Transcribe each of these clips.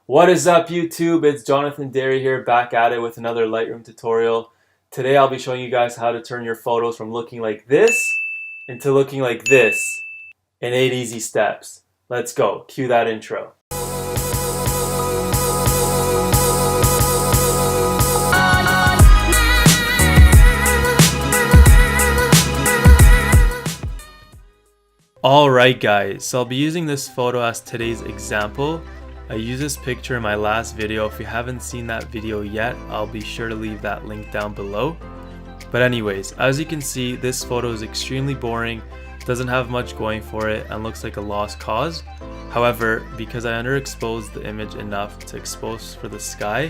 What is up, YouTube? It's YoniDerhy here, back at it with another Lightroom tutorial. Today I'll be showing you guys how to turn your photos from looking like this into looking like this in 8 easy steps. Let's go. Cue that intro. Alright guys, so I'll be using this photo as today's example. I used this picture in my last video. If you haven't seen that video yet, I'll be sure to leave that link down below. But anyways, as you can see, this photo is extremely boring, doesn't have much going for it, and looks like a lost cause. However, because I underexposed the image enough to expose for the sky,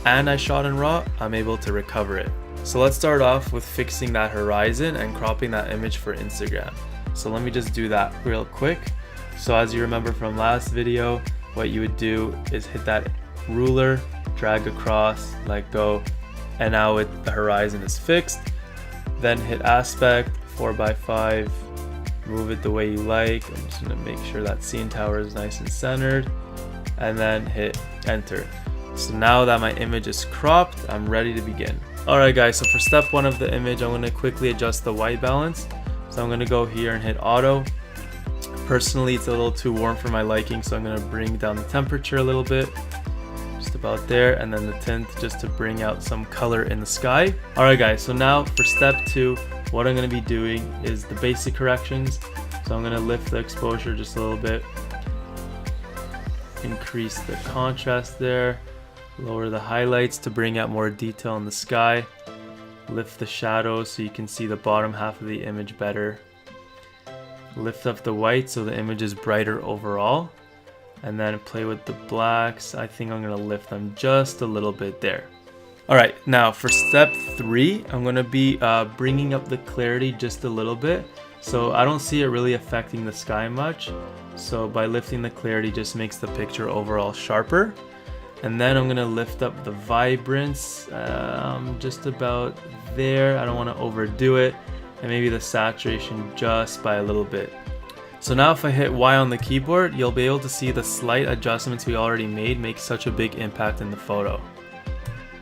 and I shot in RAW, I'm able to recover it. So let's start off with fixing that horizon and cropping that image for Instagram. So let me just do that real quick. So as you remember from last video, what you would do is hit that ruler, drag across, let go, and now the horizon is fixed. Then hit aspect 4x5, move it the way you like. I'm just going to make sure that scene tower is nice and centered, and then hit enter. So now that my image is cropped, I'm ready to begin. Alright guys, so for step 1 of the image, I'm going to quickly adjust the white balance. So I'm going to go here and hit auto. Personally, it's a little too warm for my liking, so I'm going to bring down the temperature a little bit, just about there, and then the tint just to bring out some color in the sky. Alright guys, so now for step 2, what I'm going to be doing is the basic corrections. So I'm going to lift the exposure just a little bit, increase the contrast there, lower the highlights to bring out more detail in the sky, lift the shadows so you can see the bottom half of the image better, lift up the white so the image is brighter overall, and then play with the blacks. I think I'm going to lift them just a little bit there. Alright, now for step 3, I'm going to be bringing up the clarity just a little bit. So I don't see it really affecting the sky much. So by lifting the clarity just makes the picture overall sharper. And then I'm going to lift up the vibrance just about there. I don't want to overdo it. And maybe the saturation just by a little bit. So now if I hit Y on the keyboard, you'll be able to see the slight adjustments we already made make such a big impact in the photo.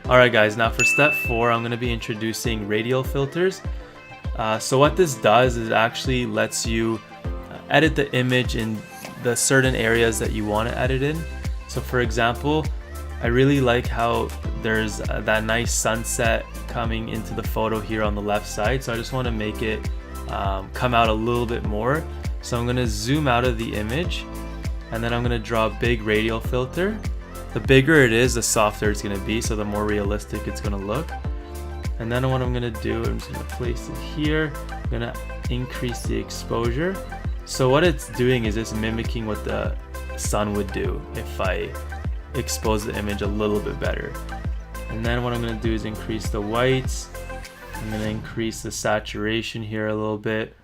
Alright guys, now for step 4, I'm going to be introducing radial filters. So what this does is it actually lets you edit the image in the certain areas that you want to edit in. So for example, I really like how there's that nice sunset coming into the photo here on the left side. So I just want to make it come out a little bit more. So I'm going to zoom out of the image, and then I'm going to draw a big radial filter. The bigger it is, the softer it's going to be, so the more realistic it's going to look. And then what I'm going to do, I'm just going to place it here. I'm going to increase the exposure. So what it's doing is it's mimicking what the sun would do if I expose the image a little bit better. And then what I'm going to do is increase the whites. I'm going to increase the saturation here a little bit,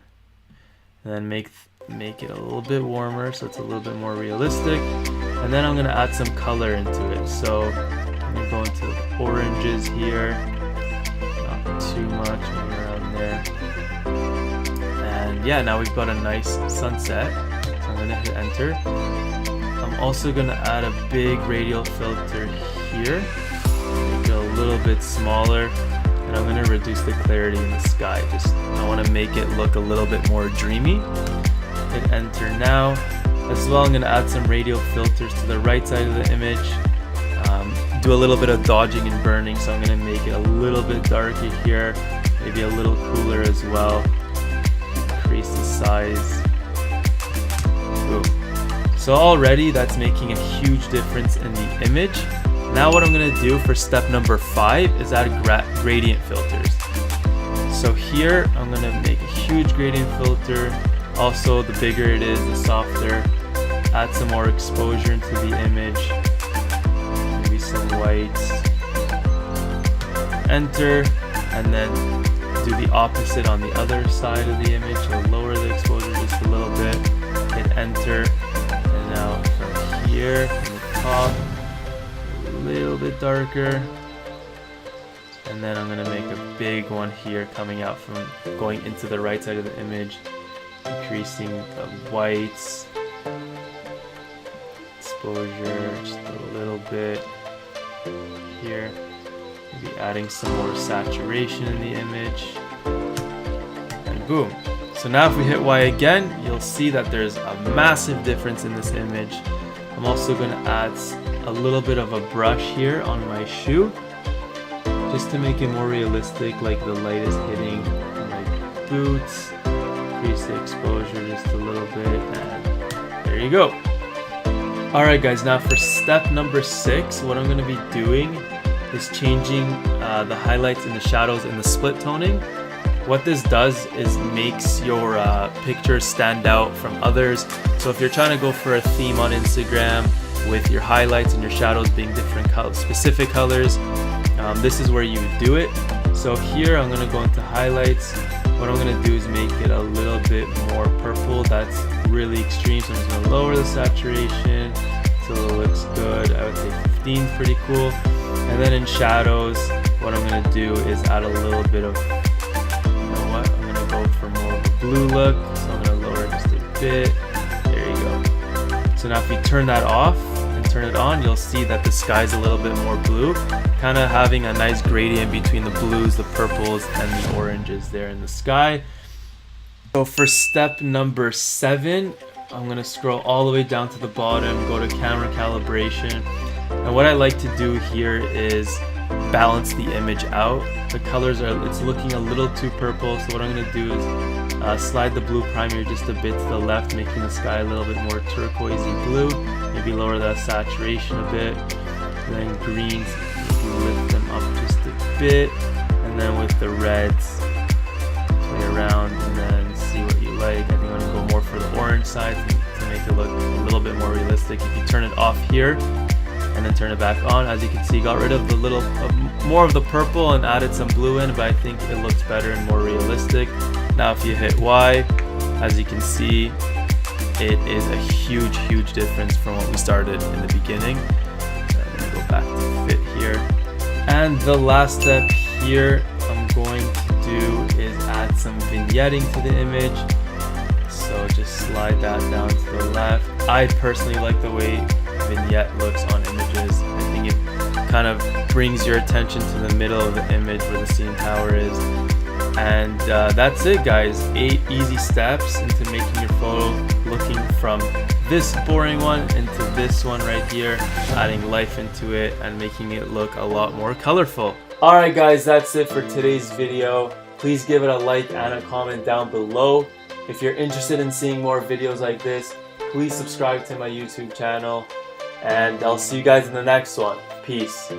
and then make it a little bit warmer so it's a little bit more realistic. And then I'm going to add some color into it. So I'm going to go into the oranges here, not too much, maybe around there. And yeah, now we've got a nice sunset. So I'm going to hit enter. I'm also going to add a big radial filter here, make it a little bit smaller, and I'm going to reduce the clarity in the sky. I want to make it look a little bit more dreamy. Hit enter now. As well, I'm going to add some radial filters to the right side of the image. Do a little bit of dodging and burning, so I'm going to make it a little bit darker here, maybe a little cooler as well. Increase the size. Boom. So already that's making a huge difference in the image. Now what I'm going to do for step number 5 is add gradient filters. So here I'm going to make a huge gradient filter. Also, the bigger it is, the softer. Add some more exposure into the image. Maybe some whites. Enter, and then do the opposite on the other side of the image. So lower the exposure just a little bit. Hit enter. Now from here, from the top, a little bit darker, and then I'm going to make a big one here coming out from going into the right side of the image, increasing the whites, exposure just a little bit here. Maybe adding some more saturation in the image. And boom. So now if we hit Y again, you'll see that there's a massive difference in this image. I'm also going to add a little bit of a brush here on my shoe, just to make it more realistic, like the light is hitting my boots. Increase the exposure just a little bit, and there you go. Alright guys, now for step number 6, what I'm going to be doing is changing the highlights and the shadows in the split toning. What this does is makes your pictures stand out from others. So if you're trying to go for a theme on Instagram with your highlights and your shadows being different specific colors, this is where you would do it. So here I'm going to go into highlights. What I'm going to do is make it a little bit more purple. That's really extreme, so I'm just going to lower the saturation so it looks good. I would say 15 is pretty cool. And then in shadows, what I'm going to do is add a little bit of, I'm going to go for more of a blue look, so I'm going to lower it just a bit. There you go. So now if we turn that off and turn it on, you'll see that the sky's a little bit more blue, kind of having a nice gradient between the blues, the purples, and the oranges there in the sky. So for step number 7, I'm going to scroll all the way down to the bottom, go to camera calibration, and what I like to do here is balance the image out. The colors it's looking a little too purple, so what I'm going to do is slide the blue primer just a bit to the left, making the sky a little bit more turquoisey blue. Maybe lower that saturation a bit. And then greens, lift them up just a bit, and then with the reds, play around and then see what you like. I think I'm going to go more for the orange side to make it look a little bit more realistic. If you turn it off here and then turn it back on, as you can see, got rid of the little more of the purple and added some blue in, but I think it looks better and more realistic. Now if you hit Y, as you can see, it is a huge difference from what we started in the beginning. I'm going to go back to fit here. And the last step here I'm going to do is add some vignetting to the image. So just slide that down to the left. I personally like the way vignette looks on images. I think it kind of brings your attention to the middle of the image where the CN Tower is. And that's it guys, 8 easy steps into making your photo looking from this boring one into this one right here, adding life into it and making it look a lot more colorful. Alright guys, that's it for today's video. Please give it a like and a comment down below. If you're interested in seeing more videos like this, please subscribe to my YouTube channel, and I'll see you guys in the next one. Peace.